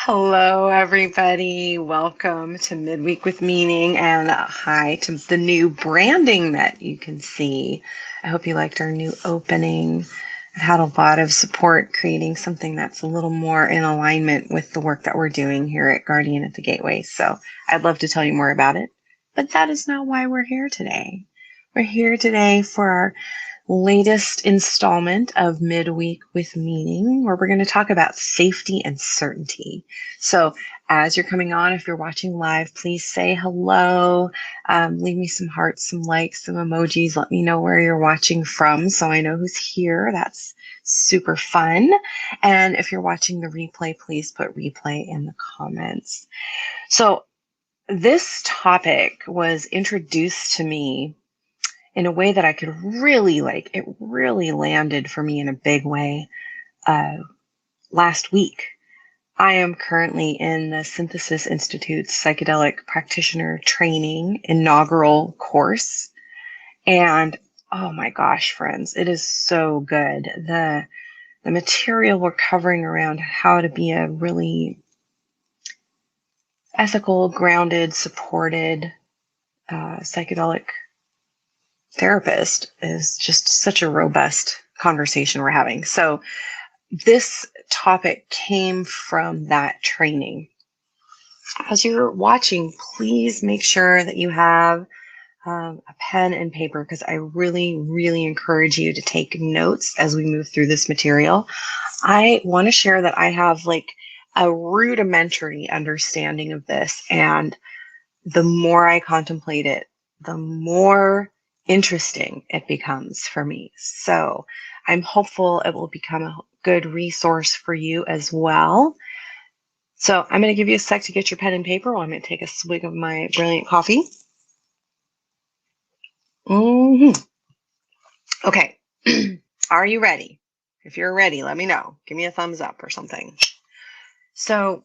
Hello, everybody. Welcome to Midweek with Meaning, and hi to the new branding that you can see. I hope you liked our new opening. I've had a lot of support creating something that's a little more in alignment with the work that we're doing here at Guardian at the Gateway. So I'd love to tell you more about it, but that is not why we're here today. We're here today for our latest installment of Midweek with Meaning, where we're going to talk about safety and certainty. So as you're coming on, if you're watching live, please say hello. Leave me some hearts, some likes, some emojis. Let me know where you're watching from so I know who's here. That's super fun. And if you're watching the replay, please put replay in the comments. So this topic was introduced to me in a way that I could really like. It really landed for me in a big way last week. I am currently in the Synthesis Institute's Psychedelic Practitioner Training inaugural course. And oh my gosh, friends, it is so good. The material we're covering around how to be a really ethical, grounded, supported psychedelic therapist is just such a robust conversation we're having. So this topic came from that training. As you're watching, please make sure that you have a pen and paper, because I really, really encourage you to take notes as we move through this material. I want to share that I have like a rudimentary understanding of this, and the more I contemplate it, the more interesting it becomes for me. So I'm hopeful it will become a good resource for you as well. So I'm going to give you a sec to get your pen and paper while I'm going to take a swig of my brilliant coffee. Okay. Are you ready? If you're ready, let me know. Give me a thumbs up or something. So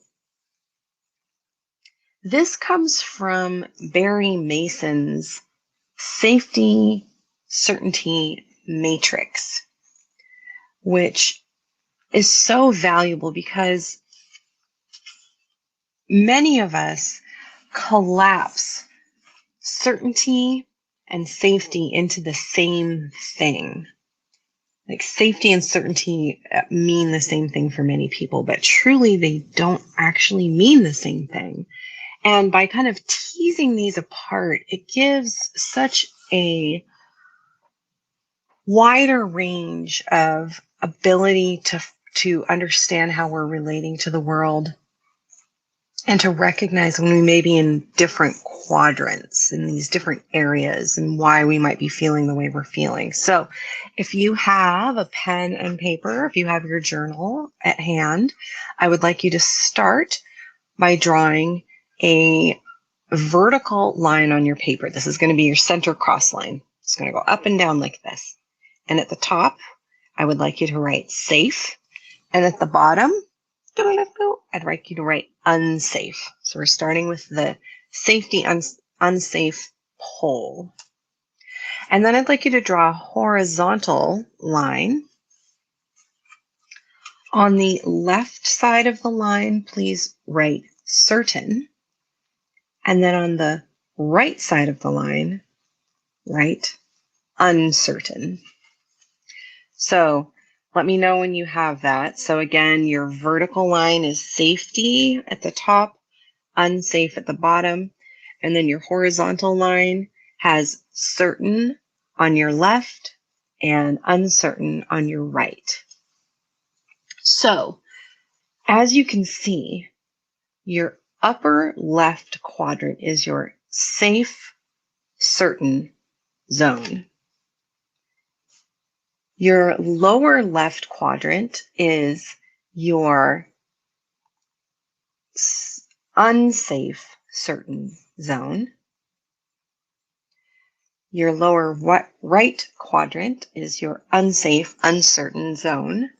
this comes from Barry Mason's Safety Certainty Matrix, which is so valuable because many of us collapse certainty and safety into the same thing. Like safety and certainty mean the same thing for many people, but truly they don't actually mean the same thing. And by kind of teasing these apart, it gives such a wider range of ability to understand how we're relating to the world and to recognize when we may be in different quadrants in these different areas and why we might be feeling the way we're feeling. So if you have a pen and paper, if you have your journal at hand, I would like you to start by drawing a vertical line on your paper. This is going to be your center cross line. It's going to go up and down like this. And at the top, I would like you to write safe. And at the bottom, I'd like you to write unsafe. So we're starting with the safety unsafe pole. And then I'd like you to draw a horizontal line. On the left side of the line, please write certain. And then on the right side of the line, write uncertain. So let me know when you have that. So again, your vertical line is safety at the top, unsafe at the bottom. And then your horizontal line has certain on your left and uncertain on your right. So as you can see, your upper left quadrant is your safe, certain zone. Your lower left quadrant is your unsafe, certain zone. Your lower right quadrant is your unsafe, uncertain zone.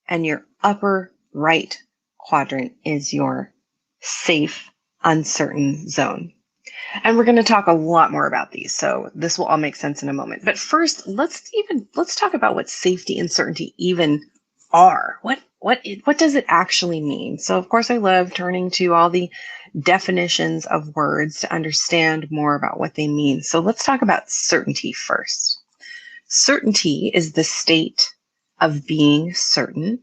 And your upper right quadrant is your safe, uncertain zone. And we're going to talk a lot more about these, so this will all make sense in a moment. But first, let's talk about what safety and certainty even are. What does it actually mean? So, of course, I love turning to all the definitions of words to understand more about what they mean. So let's talk about certainty first. Certainty is the state of being certain,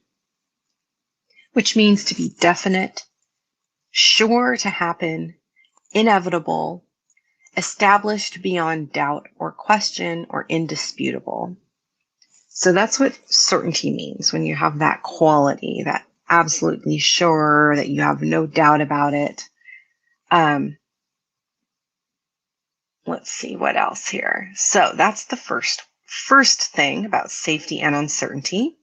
which means to be definite, sure to happen, inevitable, established beyond doubt or question, or indisputable. So that's what certainty means, when you have that quality, that absolutely sure, that you have no doubt about it. Let's see what else here. So that's the first thing about safety and uncertainty,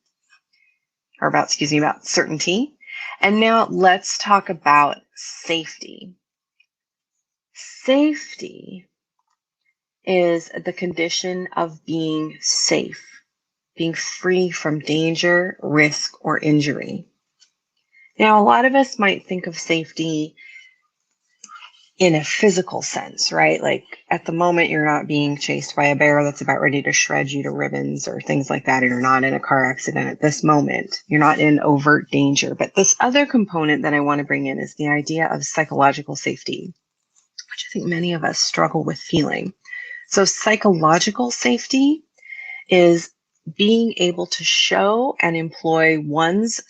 or about certainty. And now let's talk about safety. Safety is the condition of being safe, being free from danger, risk, or injury. Now, a lot of us might think of safety in a physical sense, right? Like at the moment, you're not being chased by a bear that's about ready to shred you to ribbons or things like that. You're not in a car accident at this moment. You're not in overt danger. But this other component that I want to bring in is the idea of psychological safety, which I think many of us struggle with feeling. So psychological safety is being able to show and employ one's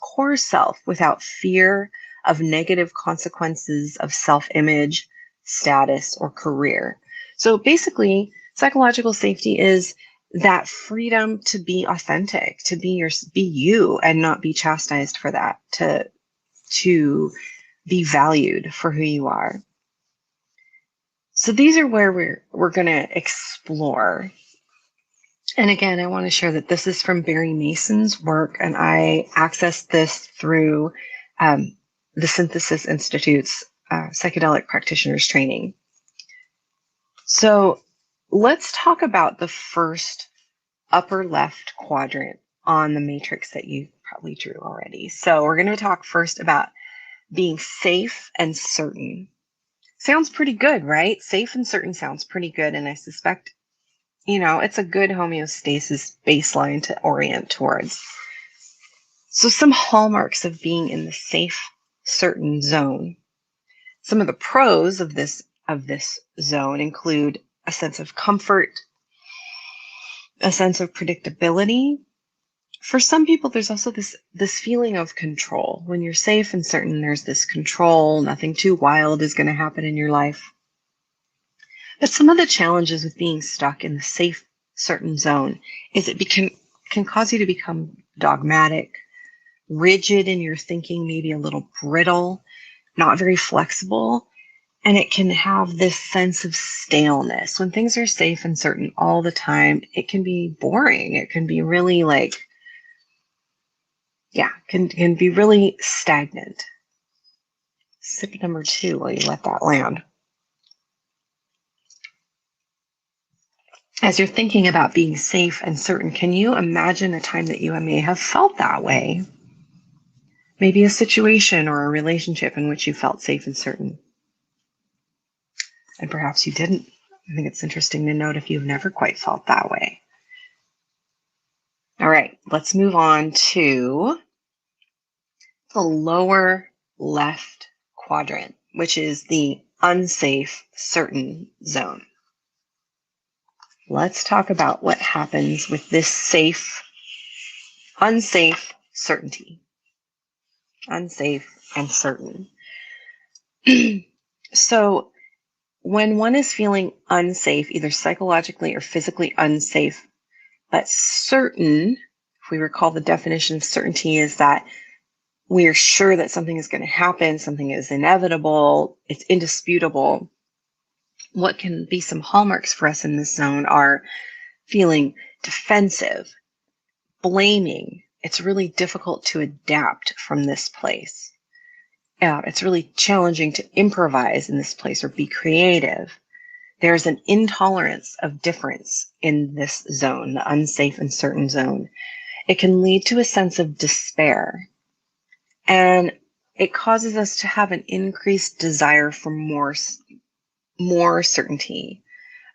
core self, without fear of negative consequences of self-image, status, or career. So basically, psychological safety is that freedom to be authentic, to be you and not be chastised for that, to be valued for who you are. So these are where we're going to explore. And again, I want to share that this is from Barry Mason's work, and I accessed this through the Synthesis Institute's psychedelic practitioners training. So let's talk about the first upper left quadrant on the matrix that you probably drew already. So we're going to talk first about being safe and certain. Sounds pretty good, right? Safe and certain sounds pretty good. And I suspect, it's a good homeostasis baseline to orient towards. So some hallmarks of being in the safe, certain zone. Some of the pros of this zone include a sense of comfort, a sense of predictability. For some people, there's also this feeling of control. When you're safe and certain, there's this control. Nothing too wild is going to happen in your life. But some of the challenges with being stuck in the safe, certain zone is it can cause you to become dogmatic, rigid in your thinking, maybe a little brittle, not very flexible. And it can have this sense of staleness. When things are safe and certain all the time, it can be boring. It can be really can be really stagnant. Sip number 2 while you let that land. As you're thinking about being safe and certain, can you imagine a time that you may have felt that way? Maybe a situation or a relationship in which you felt safe and certain. And perhaps you didn't. I think it's interesting to note if you've never quite felt that way. All right, let's move on to the lower left quadrant, which is the unsafe, certain zone. Let's talk about what happens with this unsafe certainty. Unsafe and certain. So when one is feeling unsafe, either psychologically or physically unsafe, but certain, if we recall the definition of certainty, is that we are sure that something is going to happen, something is inevitable, it's indisputable. What can be some hallmarks for us in this zone are feeling defensive, blaming. It's really difficult to adapt from this place. It's really challenging to improvise in this place or be creative. There's an intolerance of difference in this zone, the unsafe, uncertain zone. It can lead to a sense of despair, and it causes us to have an increased desire for more certainty,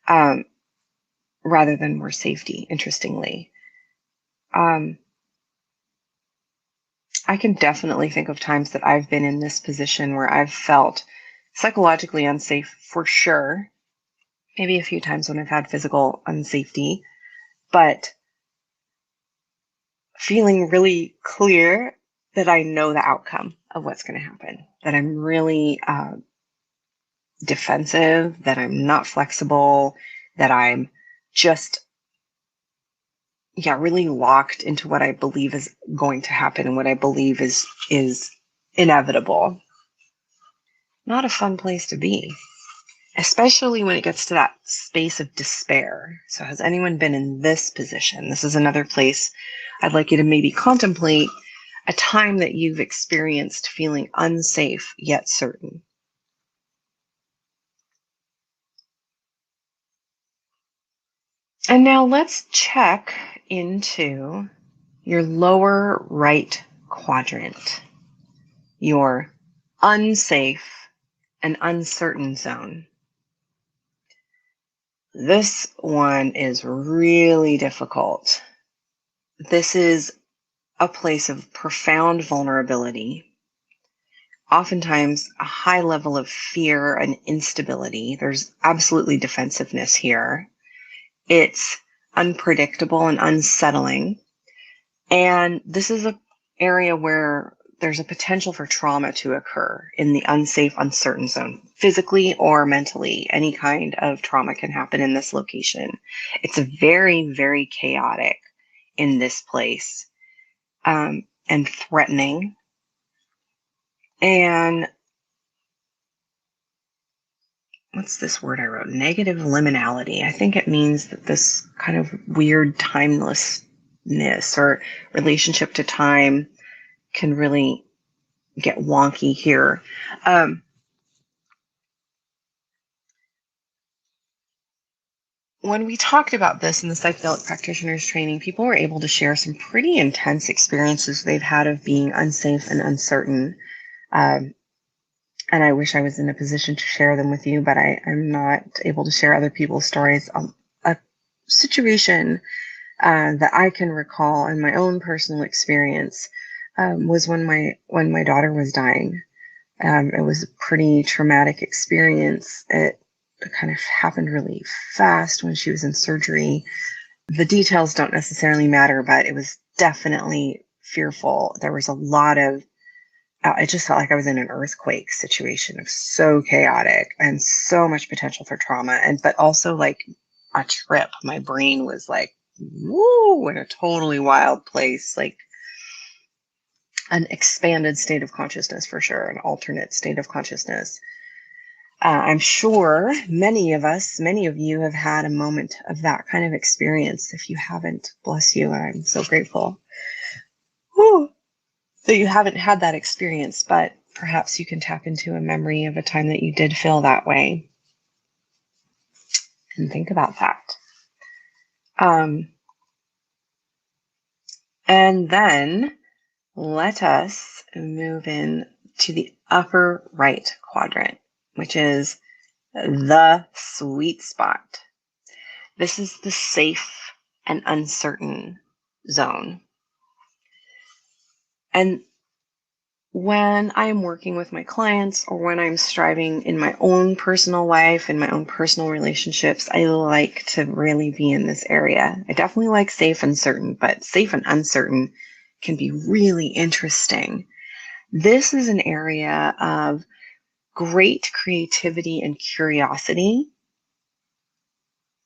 um, rather than more safety, interestingly. I can definitely think of times that I've been in this position where I've felt psychologically unsafe for sure. Maybe a few times when I've had physical unsafety, but feeling really clear that I know the outcome of what's going to happen, that I'm really defensive, that I'm not flexible, that I'm just, really locked into what I believe is going to happen and what I believe is inevitable. Not a fun place to be, especially when it gets to that space of despair. So has anyone been in this position? This is another place I'd like you to maybe contemplate a time that you've experienced feeling unsafe yet certain. And now let's check into your lower right quadrant, your unsafe and uncertain zone. This one is really difficult. This is a place of profound vulnerability, oftentimes a high level of fear and instability. There's absolutely defensiveness here. It's unpredictable and unsettling. And this is an area where there's a potential for trauma to occur in the unsafe, uncertain zone, physically or mentally. Any kind of trauma can happen in this location. It's very, very chaotic in this place, and threatening. And what's this word I wrote? Negative liminality. I think it means that this kind of weird timelessness or relationship to time can really get wonky here. When we talked about this in the psychedelic practitioners training, people were able to share some pretty intense experiences they've had of being unsafe and uncertain. And I wish I was in a position to share them with you, but I'm not able to share other people's stories. A situation that I can recall in my own personal experience was when my daughter was dying. It was a pretty traumatic experience. It kind of happened really fast when she was in surgery. The details don't necessarily matter, but it was definitely fearful. There was a lot of, it just felt like I was in an earthquake situation. It was so chaotic and so much potential for trauma. But also like a trip. My brain was like, woo, in a totally wild place, like an expanded state of consciousness for sure, an alternate state of consciousness. I'm sure many of you have had a moment of that kind of experience. If you haven't, bless you, and I'm so grateful that you haven't had that experience, but perhaps you can tap into a memory of a time that you did feel that way and think about that. And then let us move in to the upper right quadrant, which is the sweet spot. This is the safe and uncertain zone. And when I'm working with my clients or when I'm striving in my own personal life, in my own personal relationships, I like to really be in this area. I definitely like safe and certain, but safe and uncertain can be really interesting. This is an area of great creativity and curiosity.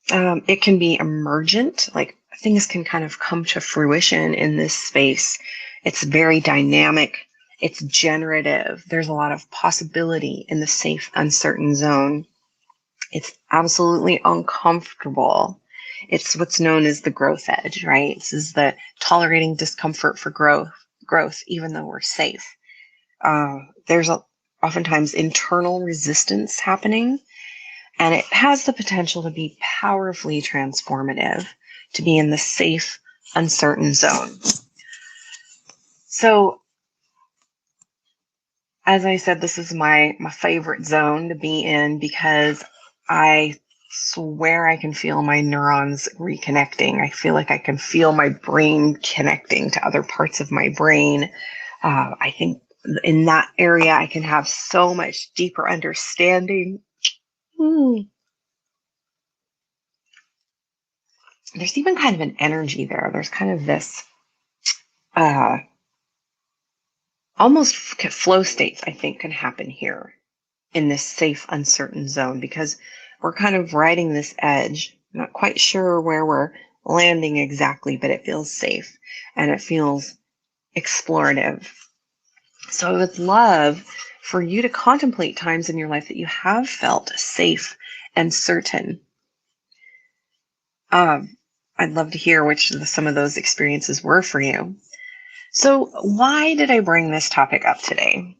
It can be emergent, like things can kind of come to fruition in this space. It's very dynamic. It's generative. There's a lot of possibility in the safe, uncertain zone. It's absolutely uncomfortable. It's what's known as the growth edge, right? This is the tolerating discomfort for growth, even though we're safe. There's oftentimes internal resistance happening, and it has the potential to be powerfully transformative, to be in the safe, uncertain zone. So, as I said, this is my favorite zone to be in because I swear I can feel my neurons reconnecting. I feel like I can feel my brain connecting to other parts of my brain. I think in that area, I can have so much deeper understanding. There's even kind of an energy there. There's kind of this uh, almost flow states, I think, can happen here in this safe, uncertain zone because we're kind of riding this edge. Not quite sure where we're landing exactly, but it feels safe and it feels explorative. So I would love for you to contemplate times in your life that you have felt safe and certain. I'd love to hear which some of those experiences were for you. So why did I bring this topic up today?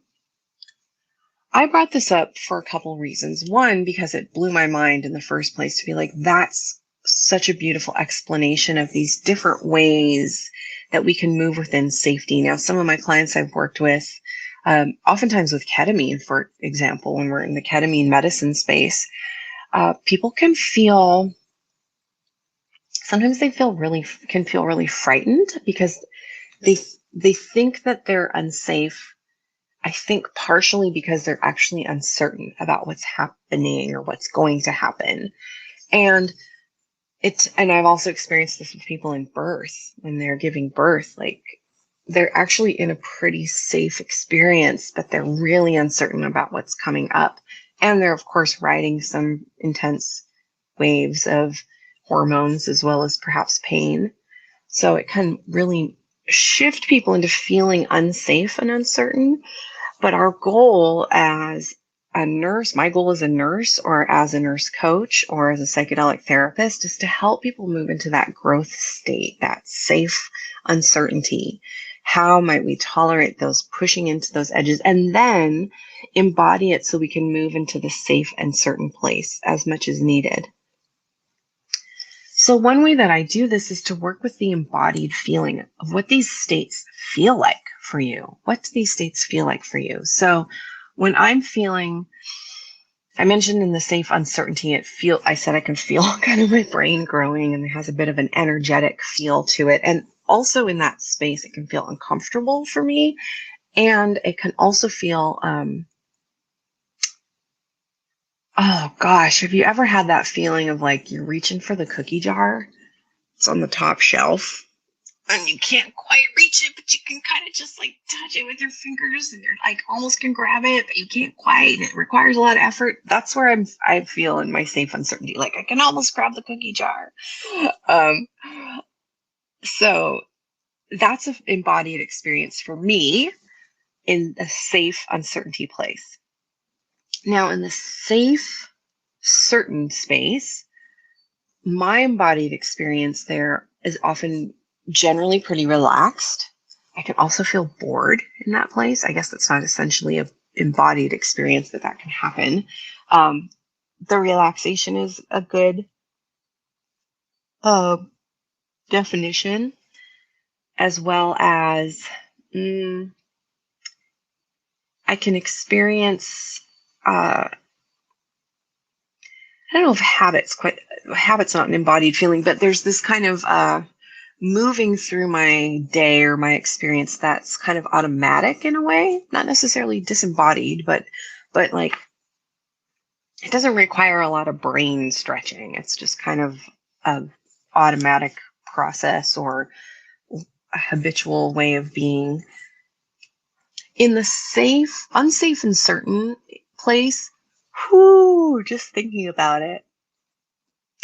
I brought this up for a couple reasons. One, because it blew my mind in the first place to be like, that's such a beautiful explanation of these different ways that we can move within safety. Now, some of my clients I've worked with, oftentimes with ketamine, for example, when we're in the ketamine medicine space, people can feel, sometimes they can feel really frightened because they think that they're unsafe. I think partially because they're actually uncertain about what's happening or what's going to happen. And I've also experienced this with people in birth when they're giving birth, like they're actually in a pretty safe experience, but they're really uncertain about what's coming up. And they're, of course, riding some intense waves of hormones as well as perhaps pain. So it can really shift people into feeling unsafe and uncertain. But our goal as a nurse, my goal as a nurse or as a nurse coach or as a psychedelic therapist is to help people move into that growth state, that safe uncertainty. How might we tolerate those pushing into those edges and then embody it so we can move into the safe and certain place as much as needed? So one way that I do this is to work with the embodied feeling of what these states feel like for you. What do these states feel like for you? So when I'm feeling, I mentioned in the safe uncertainty, I said I can feel kind of my brain growing and it has a bit of an energetic feel to it. And also in that space, it can feel uncomfortable for me. And it can also feel, oh gosh, have you ever had that feeling of like you're reaching for the cookie jar? It's on the top shelf and you can't quite reach it, but you can kind of just like touch it with your fingers and you're like almost can grab it, but you can't quite. And it requires a lot of effort. That's where I feel in my safe uncertainty. Like I can almost grab the cookie jar. Um, so that's an embodied experience for me in a safe uncertainty place. Now in the safe, certain space, my embodied experience there is often generally pretty relaxed. I can also feel bored in that place. I guess that's not essentially a embodied experience that can happen. The relaxation is a good definition, as well as I can experience, I don't know if habit's not an embodied feeling, but there's this kind of moving through my day or my experience that's kind of automatic in a way, not necessarily disembodied, but like it doesn't require a lot of brain stretching. It's just kind of an automatic process or a habitual way of being. In the unsafe and certain place, just thinking about it.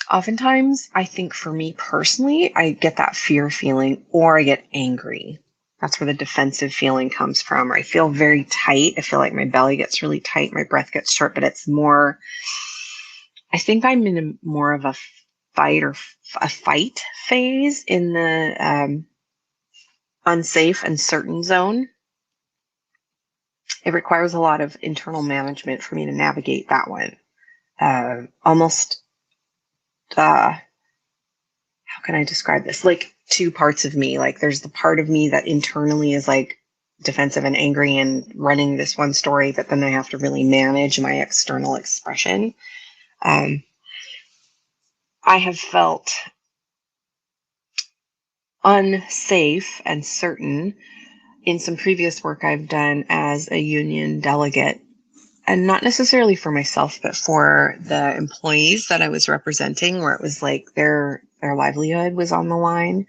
Oftentimes, I think for me personally, I get that fear feeling or I get angry. That's where the defensive feeling comes from. Or I feel very tight. I feel like my belly gets really tight. My breath gets short, but it's more, I think I'm in more of a fight phase in the unsafe and certain zone. it requires a lot of internal management for me to navigate that one. Almost, how can I describe this? Like two parts of me. Like there's the part of me that internally is like defensive and angry and running this one story, but then I have to really manage my external expression. I have felt unsafe and certain in some previous work I've done as a union delegate, and not necessarily for myself, but for the employees that I was representing, where it was like their livelihood was on the line,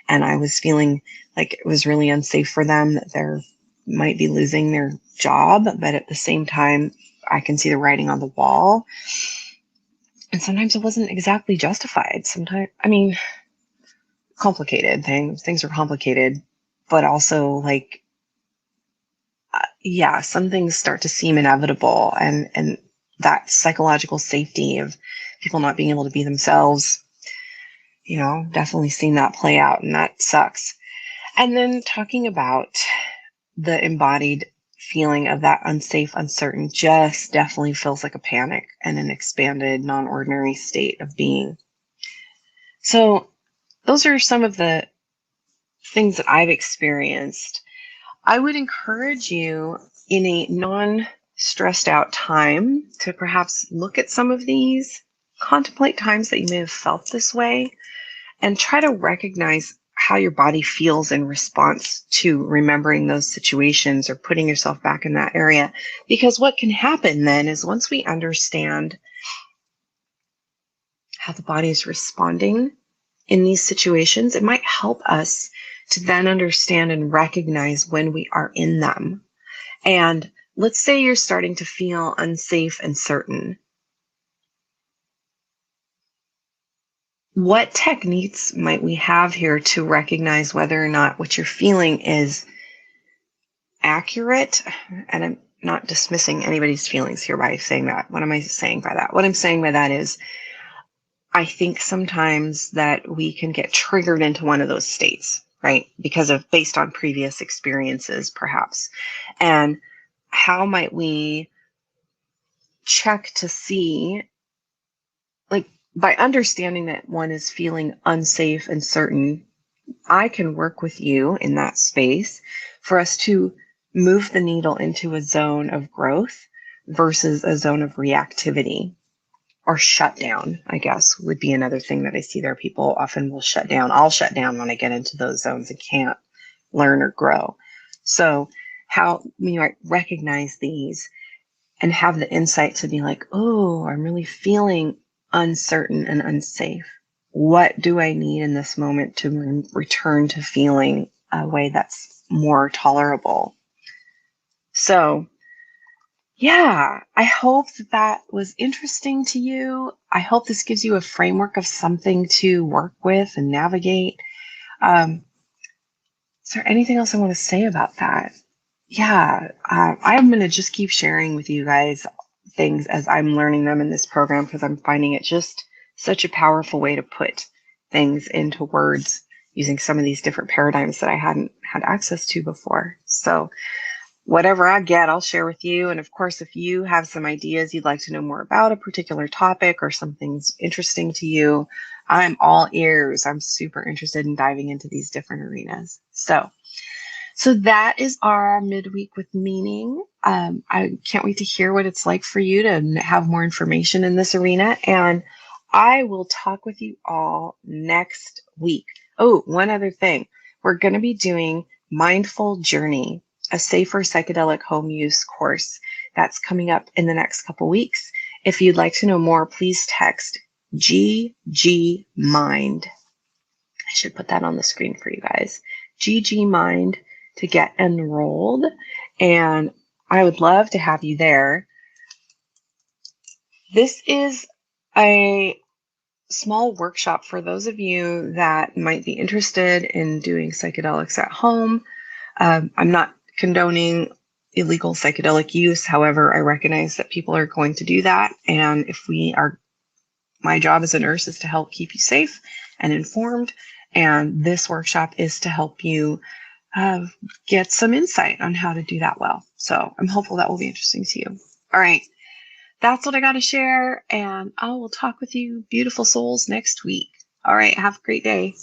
and I was feeling like it was really unsafe for them, that they might be losing their job, but at the same time, I can see the writing on the wall. And sometimes it wasn't exactly justified. Sometimes, I mean, complicated things are complicated, but also like, yeah, some things start to seem inevitable, and that psychological safety of people not being able to be themselves, definitely seen that play out, and that sucks. And then talking about the embodied feeling of that unsafe, uncertain, just definitely feels like a panic and an expanded, non-ordinary state of being. So those are some of the things that I've experienced. I would encourage you in a non-stressed out time to perhaps look at some of these, contemplate times that you may have felt this way, and try to recognize how your body feels in response to remembering those situations or putting yourself back in that area. Because what can happen then is once we understand how the body is responding in these situations, it might help us to then understand and recognize when we are in them. And let's say you're starting to feel unsafe and certain. What techniques might we have here to recognize whether or not what you're feeling is accurate? And I'm not dismissing anybody's feelings here by saying that. What am I saying by that? What I'm saying by that is, I think sometimes that we can get triggered into one of those states, right? Based on previous experiences, perhaps. And how might we check to see, like, by understanding that one is feeling unsafe and certain, I can work with you in that space for us to move the needle into a zone of growth versus a zone of reactivity. Or shut down, I guess, would be another thing that I see there. People often will shut down. I'll shut down when I get into those zones and can't learn or grow. So how we might recognize these and have the insight to be like, oh, I'm really feeling uncertain and unsafe. What do I need in this moment to return to feeling a way that's more tolerable? So yeah, I hope that was interesting to you. I hope this gives you a framework of something to work with and navigate. Is there anything else I want to say about that? Yeah, I'm going to just keep sharing with you guys things as I'm learning them in this program, because I'm finding it just such a powerful way to put things into words using some of these different paradigms that I hadn't had access to before. So whatever I get, I'll share with you. And of course, if you have some ideas you'd like to know more about a particular topic or something's interesting to you, I'm all ears. I'm super interested in diving into these different arenas. So that is our midweek with meaning. I can't wait to hear what it's like for you to have more information in this arena. And I will talk with you all next week. Oh, one other thing. We're going to be doing Mindful Journey, a safer psychedelic home use course that's coming up in the next couple weeks. If you'd like to know more, please text GG Mind. I should put that on the screen for you guys. GG Mind to get enrolled. And I would love to have you there. This is a small workshop for those of you that might be interested in doing psychedelics at home. I'm not condoning illegal psychedelic use. However, I recognize that people are going to do that. And my job as a nurse is to help keep you safe and informed. And this workshop is to help you get some insight on how to do that well. So I'm hopeful that will be interesting to you. All right. That's what I got to share. And I will talk with you, beautiful souls, next week. All right. Have a great day.